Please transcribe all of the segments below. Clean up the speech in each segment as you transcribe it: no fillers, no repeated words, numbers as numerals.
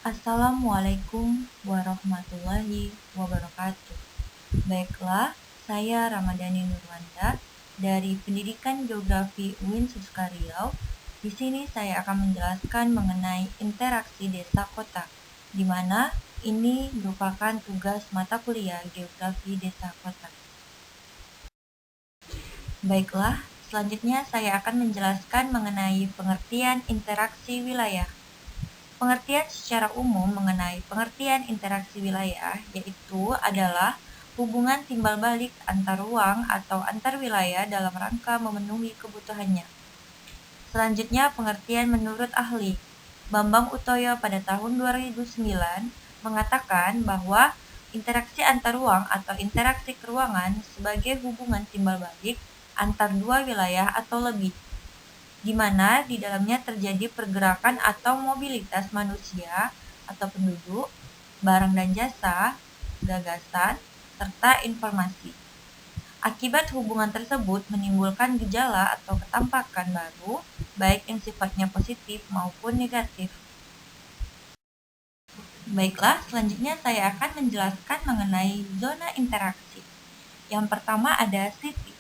Assalamualaikum warahmatullahi wabarakatuh. Baiklah, saya Ramadhani Nurwanda dari Pendidikan Geografi UIN Suska Riau. Di sini saya akan menjelaskan mengenai interaksi desa kota, di mana ini merupakan tugas mata kuliah Geografi Desa Kota. Baiklah, selanjutnya saya akan menjelaskan mengenai pengertian interaksi wilayah. Pengertian secara umum mengenai pengertian interaksi wilayah yaitu adalah hubungan timbal balik antar ruang atau antar wilayah dalam rangka memenuhi kebutuhannya. Selanjutnya pengertian menurut ahli. Bambang Utoyo pada tahun 2009 mengatakan bahwa interaksi antar ruang atau interaksi keruangan sebagai hubungan timbal balik antar dua wilayah atau lebih, di mana di dalamnya terjadi pergerakan atau mobilitas manusia atau penduduk, barang dan jasa, gagasan, serta informasi. Akibat hubungan tersebut menimbulkan gejala atau ketampakan baru, baik yang sifatnya positif maupun negatif. Baiklah, selanjutnya saya akan menjelaskan mengenai zona interaksi. Yang pertama ada city.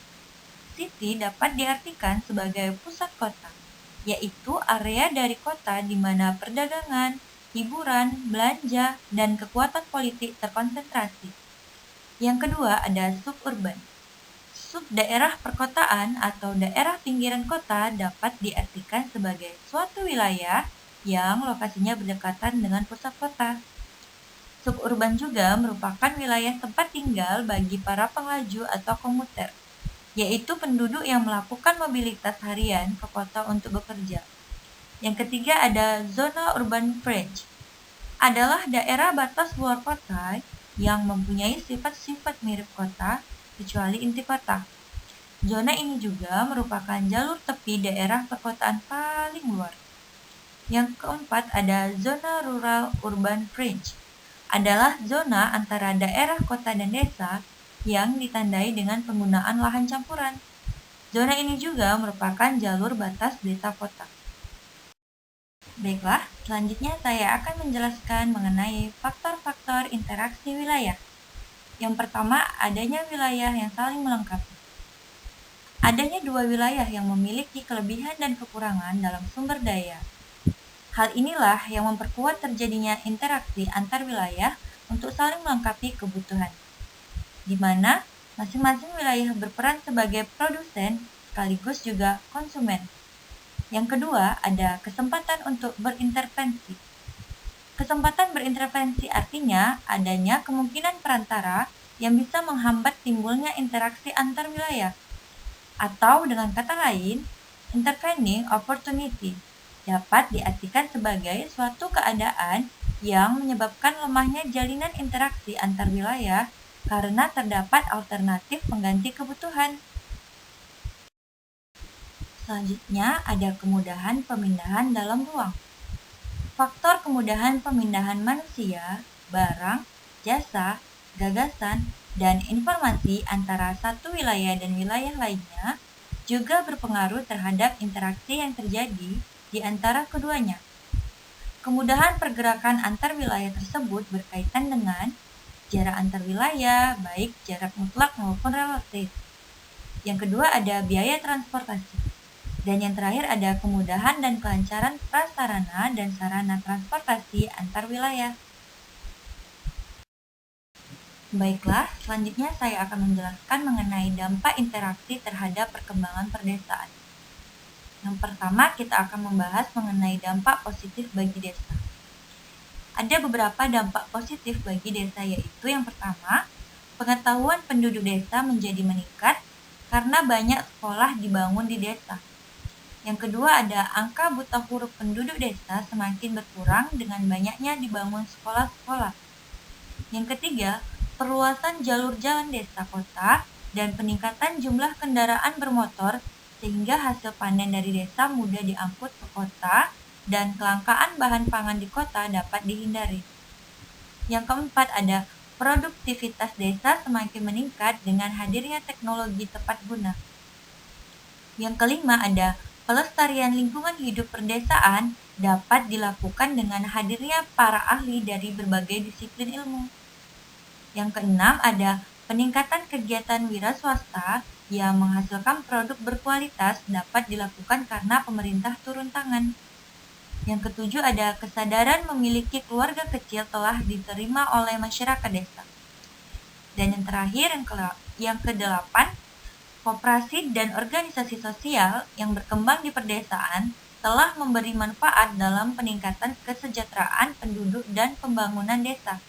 City dapat diartikan sebagai pusat kota, yaitu area dari kota di mana perdagangan, hiburan, belanja, dan kekuatan politik terkonsentrasi. Yang kedua ada suburban. Sub daerah perkotaan atau daerah pinggiran kota dapat diartikan sebagai suatu wilayah yang lokasinya berdekatan dengan pusat kota. Suburban juga merupakan wilayah tempat tinggal bagi para penglaju atau komuter, yaitu penduduk yang melakukan mobilitas harian ke kota untuk bekerja. Yang ketiga ada zona urban fringe, adalah daerah batas luar kota yang mempunyai sifat-sifat mirip kota kecuali inti kota. Zona ini juga merupakan jalur tepi daerah perkotaan paling luar. Yang keempat ada zona rural urban fringe, adalah zona antara daerah kota dan desa yang ditandai dengan penggunaan lahan campuran. Zona ini juga merupakan jalur batas desa kota. Baiklah, selanjutnya saya akan menjelaskan mengenai faktor-faktor interaksi wilayah. Yang pertama, adanya wilayah yang saling melengkapi. Adanya dua wilayah yang memiliki kelebihan dan kekurangan dalam sumber daya. Hal inilah yang memperkuat terjadinya interaksi antar wilayah untuk saling melengkapi kebutuhan, di mana masing-masing wilayah berperan sebagai produsen sekaligus juga konsumen. Yang kedua, ada kesempatan untuk berintervensi. Kesempatan berintervensi artinya adanya kemungkinan perantara yang bisa menghambat timbulnya interaksi antar wilayah. Atau dengan kata lain, intervening opportunity dapat diartikan sebagai suatu keadaan yang menyebabkan lemahnya jalinan interaksi antar wilayah karena terdapat alternatif pengganti kebutuhan. Selanjutnya ada kemudahan pemindahan dalam ruang. Faktor kemudahan pemindahan manusia, barang, jasa, gagasan, dan informasi antara satu wilayah dan wilayah lainnya juga berpengaruh terhadap interaksi yang terjadi di antara keduanya. Kemudahan pergerakan antar wilayah tersebut berkaitan dengan jarak antar wilayah, baik jarak mutlak maupun relatif. Yang kedua ada biaya transportasi. Dan yang terakhir ada kemudahan dan kelancaran prasarana dan sarana transportasi antar wilayah. Baiklah, selanjutnya saya akan menjelaskan mengenai dampak interaksi terhadap perkembangan perdesaan. Yang pertama, kita akan membahas mengenai dampak positif bagi desa. Ada beberapa dampak positif bagi desa, yaitu yang pertama, pengetahuan penduduk desa menjadi meningkat karena banyak sekolah dibangun di desa. Yang kedua ada angka buta huruf penduduk desa semakin berkurang dengan banyaknya dibangun sekolah-sekolah. Yang ketiga, perluasan jalur jalan desa kota dan peningkatan jumlah kendaraan bermotor sehingga hasil panen dari desa mudah diangkut ke kota dan kelangkaan bahan pangan di kota dapat dihindari. Yang keempat ada produktivitas desa semakin meningkat dengan hadirnya teknologi tepat guna. Yang kelima ada pelestarian lingkungan hidup perdesaan dapat dilakukan dengan hadirnya para ahli dari berbagai disiplin ilmu. Yang keenam ada peningkatan kegiatan wira swasta yang menghasilkan produk berkualitas dapat dilakukan karena pemerintah turun tangan. Yang ketujuh ada kesadaran memiliki keluarga kecil telah diterima oleh masyarakat desa. Dan yang terakhir yang kedelapan, koperasi dan organisasi sosial yang berkembang di pedesaan telah memberi manfaat dalam peningkatan kesejahteraan penduduk dan pembangunan desa.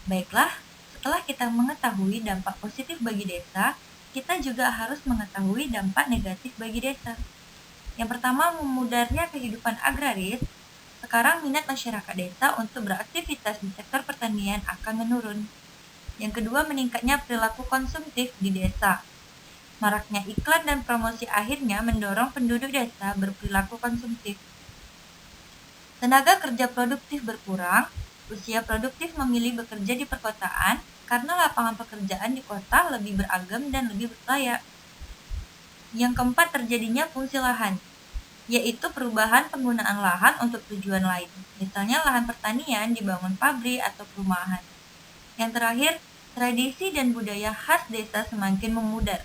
Baiklah, setelah kita mengetahui dampak positif bagi desa, kita juga harus mengetahui dampak negatif bagi desa. Yang pertama, memudarnya kehidupan agraris. Sekarang minat masyarakat desa untuk beraktivitas di sektor pertanian akan menurun. Yang kedua, meningkatnya perilaku konsumtif di desa. Maraknya iklan dan promosi akhirnya mendorong penduduk desa berperilaku konsumtif. Tenaga kerja produktif berkurang, usia produktif memilih bekerja di perkotaan karena lapangan pekerjaan di kota lebih beragam dan lebih layak. Yang keempat, terjadinya fungsi lahan, yaitu perubahan penggunaan lahan untuk tujuan lain. Misalnya lahan pertanian dibangun pabrik atau perumahan. Yang terakhir, tradisi dan budaya khas desa semakin memudar.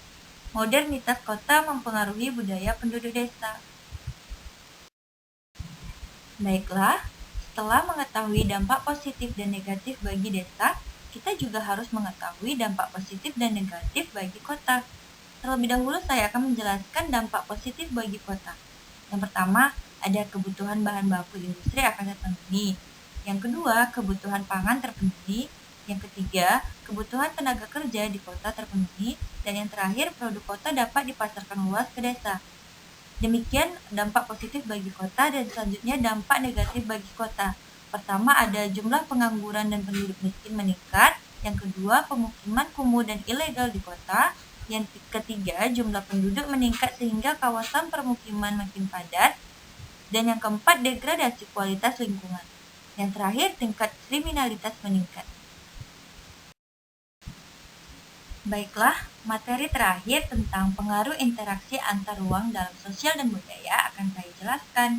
Modernitas kota mempengaruhi budaya penduduk desa. Baiklah, setelah mengetahui dampak positif dan negatif bagi desa, kita juga harus mengetahui dampak positif dan negatif bagi kota. Terlebih dahulu saya akan menjelaskan dampak positif bagi kota. Yang pertama, ada kebutuhan bahan baku industri akan terpenuhi. Yang kedua, kebutuhan pangan terpenuhi. Yang ketiga, kebutuhan tenaga kerja di kota terpenuhi. Dan yang terakhir, produk kota dapat dipasarkan luas ke desa. Demikian dampak positif bagi kota, dan selanjutnya dampak negatif bagi kota. Pertama, ada jumlah pengangguran dan penduduk miskin meningkat. Yang kedua, pemukiman kumuh dan ilegal di kota. Yang ketiga, jumlah penduduk meningkat sehingga kawasan permukiman makin padat. Dan yang keempat, degradasi kualitas lingkungan. Yang terakhir, tingkat kriminalitas meningkat. Baiklah, materi terakhir tentang pengaruh interaksi antar ruang dalam sosial dan budaya akan saya jelaskan.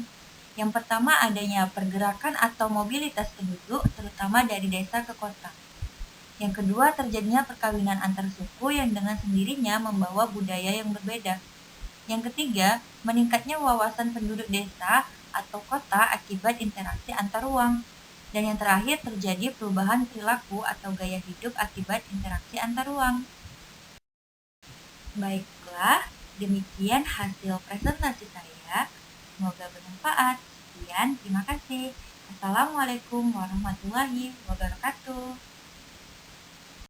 Yang pertama, adanya pergerakan atau mobilitas penduduk, terutama dari desa ke kota. Yang kedua, terjadinya perkawinan antar suku yang dengan sendirinya membawa budaya yang berbeda. Yang ketiga, meningkatnya wawasan penduduk desa atau kota akibat interaksi antar ruang. Dan yang terakhir, terjadi perubahan perilaku atau gaya hidup akibat interaksi antar ruang. Baiklah, demikian hasil presentasi saya. Semoga bermanfaat. Sekian, terima kasih. Assalamualaikum warahmatullahi wabarakatuh.